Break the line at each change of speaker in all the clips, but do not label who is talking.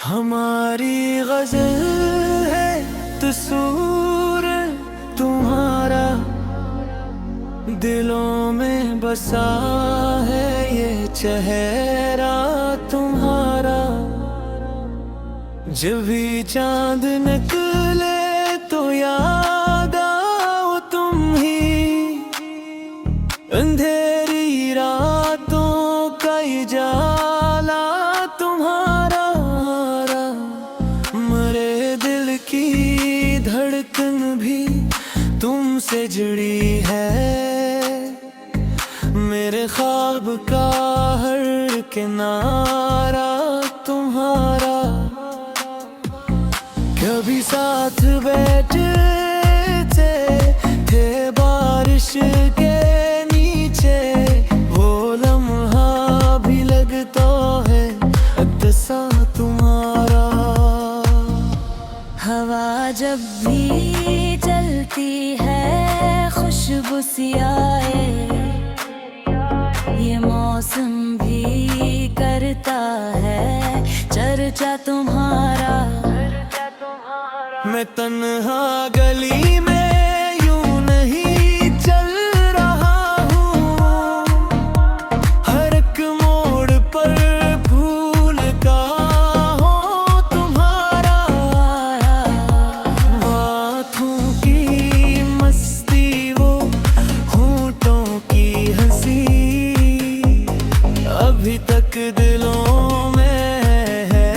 हमारी गजल है तसूर तुम्हारा, दिलों में बसा है ये चेहरा तुम्हारा। जब भी चांद निकले तो याद आओ तुम ही, अंधेरी रातों का उजाला तुम्हारा। मरे दिल की धड़कन भी तुमसे जुड़ी है, मेरे ख्वाब का हर किनारा तुम्हारा। कभी साथ बैठे थे बारिश के नीचे, वो लम्हा भी लगता है अदसा तुम्हारा।
हवा जब भी चलती है खुशबू सी आए, ये मौसम भी करता है चर्चा तुम्हारा।
मैं तन्हा गली में यूं नहीं चल रहा हूँ, हर एक मोड़ पर फूल का हो तुम्हारा। बातों की मस्ती वो होठों की हंसी, अभी तक दिलों में है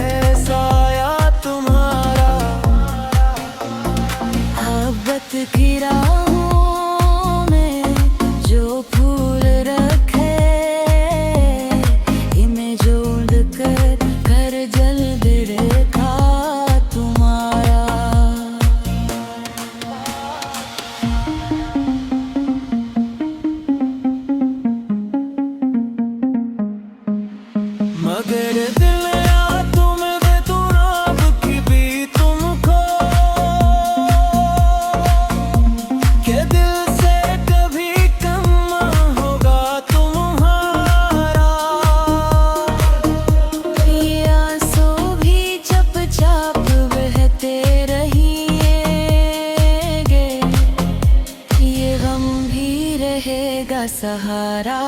साया तुम्हारा।
मोहब्बत की राहों में जो फूल रखे, इन्हें जोड़ कर जल्द देखा तुम्हारा।
मगर दिल या तुम बेतुराब की भी तुमको, के दिल से कभी कम होगा तुम्हारा।
ये आंसू भी चुपचाप बहते रहिएगे, ये गम भी रहेगा सहारा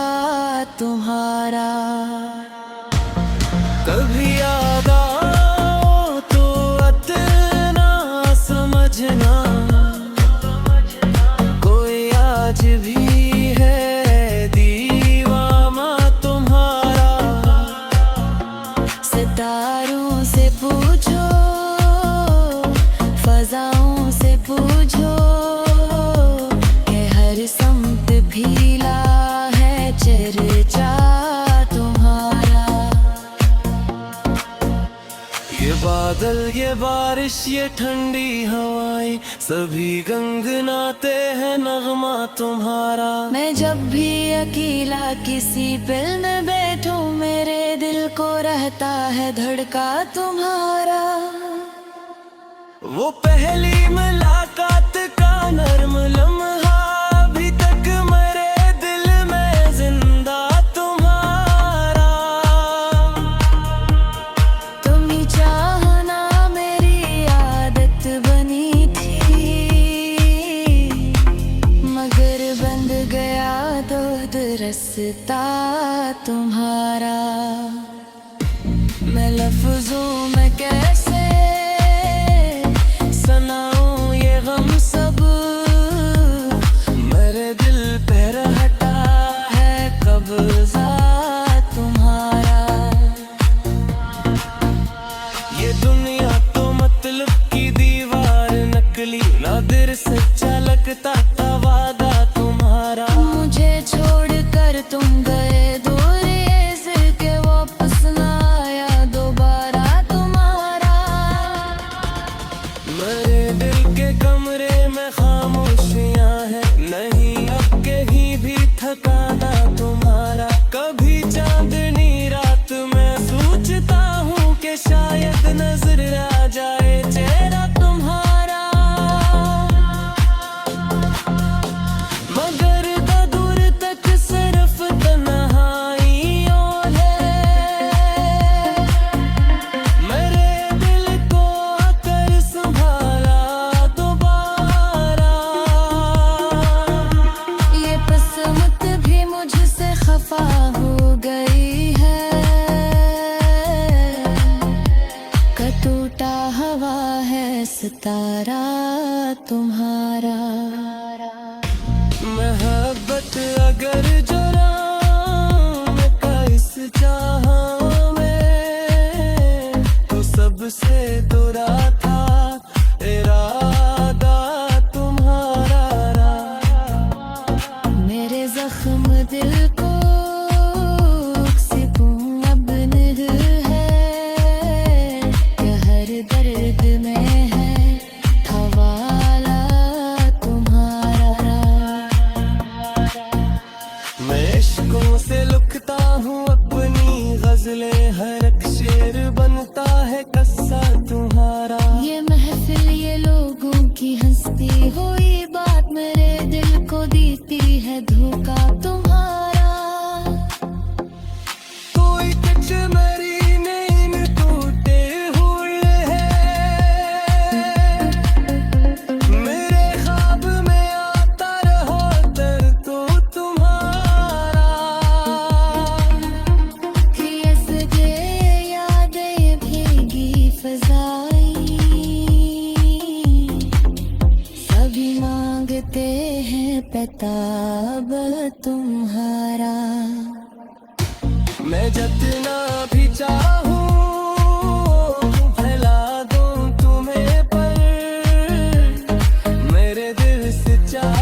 तुम्हारा।
कभी याद आओ तो इतना समझना, कोई आज भी है दीवाना तुम्हारा।
सितारों से पूछो, फजाओं से पूछो, कि हर समत भीला है चर्चा तुम्हारा।
ये बादल, ये बारिश, ये ठंडी हवाएं, सभी गंगनाते हैं नगमा तुम्हारा।
मैं जब भी अकेला किसी पिल में बैठूं, मेरे दिल को रहता है धड़का तुम्हारा।
वो पहली मुलाकात का नर्म लम्हा अभी तक मेरे दिल में जिंदा तुम्हारा।
तुम ही चाहना मेरी आदत बनी थी, मगर बंद गया दूध रास्ता तुम्हारा। मैं लफ्जों में कैसे सुनाऊं ये गम सब,
मेरे दिल पर हटा
है कब्जा तुम्हारा।
ये दुनिया तो मतलब की दीवार नकली, नादिर सच्चा लगता था वादा तुम्हारा।
मुझे छोड़कर तुम गए दूर, ऐसे के वापस ना आया दोबारा तुम्हारा।
मेरे दिल के कमरे में खामोशियां हैं, नहीं अब कहीं भी ठिकाना तुम्हारा। कभी चांदनी रात में सोचता हूँ कि शायद नजर आ जाए चेहरा तुम्हारा, मगर दूर तक सिर्फ तन्हाइयों है। मेरे
सितारा तुम्हारा।
मोहब्बत अगर जुराम का इस जहां में, तो सबसे बुरा था इरादा तुम्हारा।
मेरे जख्म दिल को सुकून अब नहीं है, कि हर दर्द में है हवाला तुम्हारा।
मैं इश्कों से लुकता हूँ अपनी गजलें, हर एक शेर बनता है कस्सा तुम्हारा।
ये महफिल ये लोगों की हंसती हुई बात मेरे दिल को देती है धोखा तुम्हारा।
कोई टच मेरी नींद टूटे हुए है, मेरे ख्वाब में आता रहो दर्द तो तुम्हारा।
कि ऐसे यादें भीगी फजाई, सभी मांगते हैं पैताब तुम्हारा।
मैं जितना भी चाहूँ फैला दूँ तुम्हें, पर मेरे दिल से चाह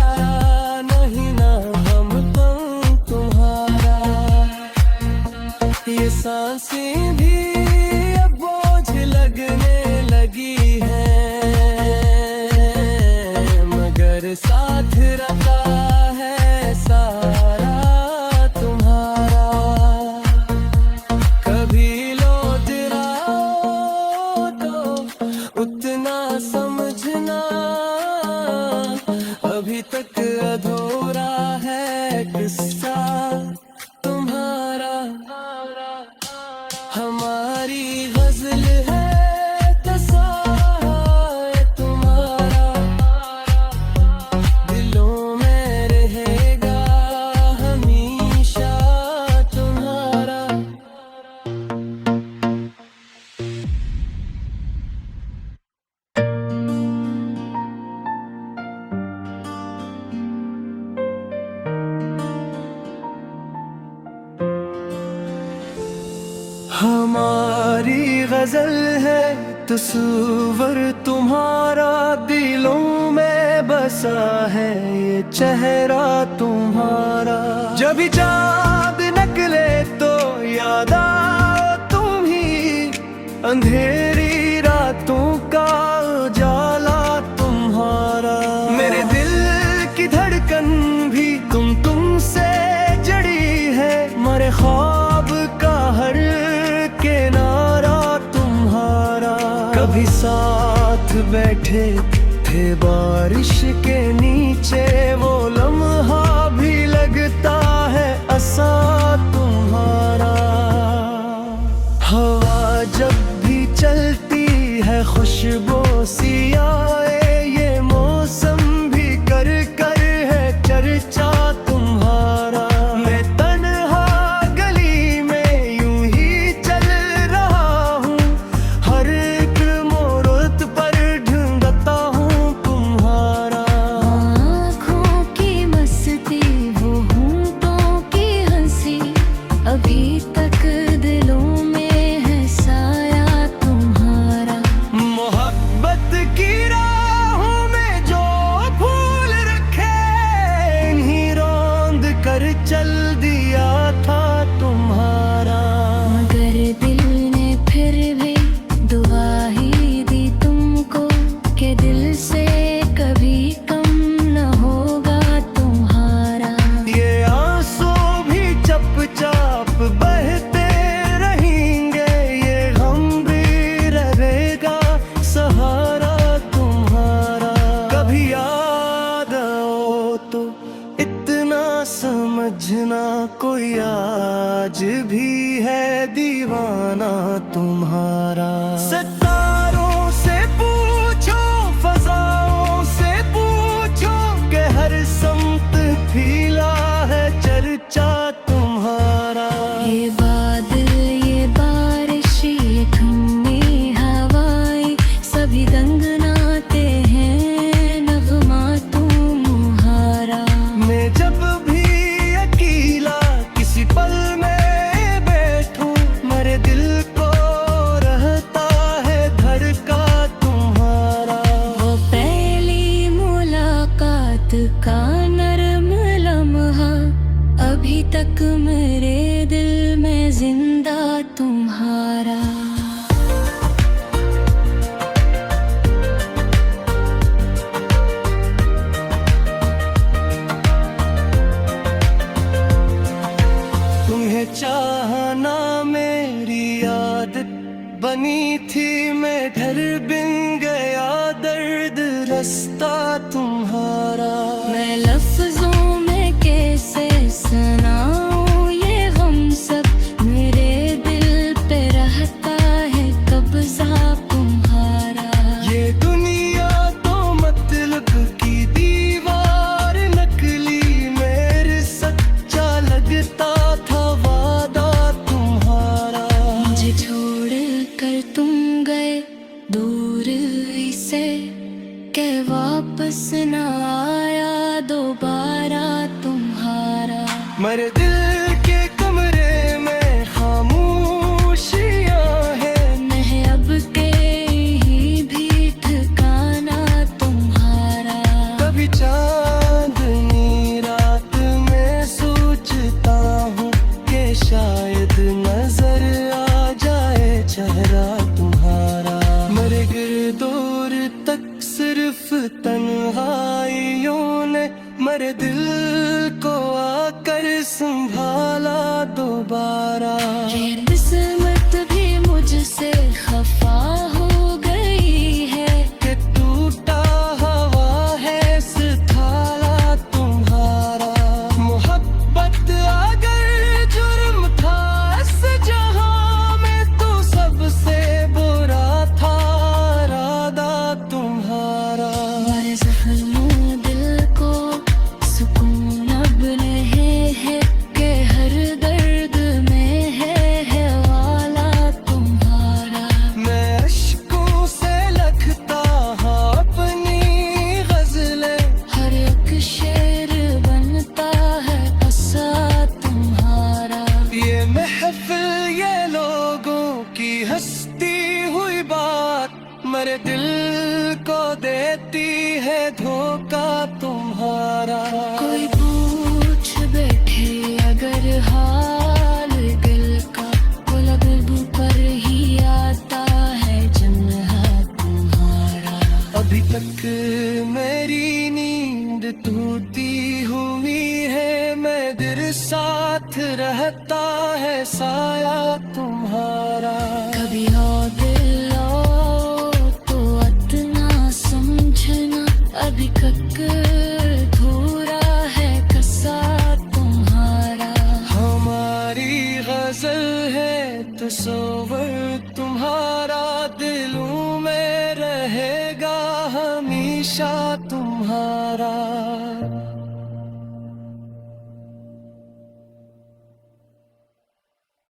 नहीं ना हम तुम तुम्हारा। ये सांसें भी अब बोझ लगने लगी है, मगर साथ रखा है सारा तुम्हारा। कभी लौट रहा हो तो उतना समझना, अभी तक अधूरा है किस्सा तुम्हारा। हमारी गजल है कसा है तुम्हारा, दिलों में रहेगा हमेशा तुम्हारा। हमारी गजल है तस्वर तुम्हारा, दिलों में बसा है ये चेहरा तुम्हारा। जब भी चाँद निकले तो याद आओ तुम ही, अंधेरी रातों का उजाला तुम्हारा। मेरे दिल की धड़कन भी तुमसे जड़ी है, मेरे ख्वाब का हर किनारा तुम्हारा। कभी साथ बैठे थे बारिश के नीचे, वो लम्हा भी लगता है ऐसा तुम्हारा। हवा जब भी चलती है खुशबू सी आए, ये मौसम भी कर है चर्चा तुम्हारा। मैं तन्हा गली में यूं ही चल रहा हूँ, हर एक मोड़ पर ढूंढता हूँ तुम्हारा।
आँखों की मस्ती वो होंठों की हंसी, अभी तक दिलों में है साया तुम्हारा।
मोहब्बत की राह घर बिन गया दर्द रास्ता तुम्हारा।
मैं लफ्जों में कैसे सुनाऊं ये गम सब, मेरे दिल पे रहता है कब्जा तुम्हारा।
ये दुनिया तो मतलब की दीवार नकली, मेरे सच्चा लगता था वादा तुम्हारा।
मुझे छोड़ कर तुम गए दूर से, के वापस न आया दोबारा तुम्हारा।
मेरे दिल के कमरे में खामोशियां हैं,
महब के ही भी ठिकाना तुम्हारा।
कभी चांदनी रात में सोचता हूँ कि शायद नजर आ जाए चेहरा तुम्हारा। मेरे गिरदोर तक सिर्फ तन्हाइयों ने मेरे दिल को आकर संभाला दोबारा।
ये किस्मत भी मुझसे खफा हो गई है,
कि टूटा हवा है सितारा तुम्हारा। मोहब्बत अगर जुर्म था इस जहां में, तो सबसे बुरा था इरादा तुम्हारा।
हमारे जख्म दिल को सुकून अब नहीं है, कि हर दर्द में है वाला तुम्हारा।
मैं अश्कों से लिखता हाँ अपनी गजलें,
हर एक शेर बनता है असा तुम्हारा।
ये महफिल ये लोगों की हंसती हुई बात, मेरे दिल को देती है धोखा तुम्हारा।
कोई पूछ बैठे अगर हाल दिल का, वो लब पर ही आता है जन्हा तुम्हारा।
अभी तक मेरी नींद टूटी हुई है, मैं दिल साथ रहता है साया तुम्हारा।
कभी हो दिल लो तो इतना समझना, अभी तक धूरा है कसा तुम्हारा।
हमारी गजल है तस्वर तुम्हारा, दिलों में रहेगा हमेशा तुम्हारा।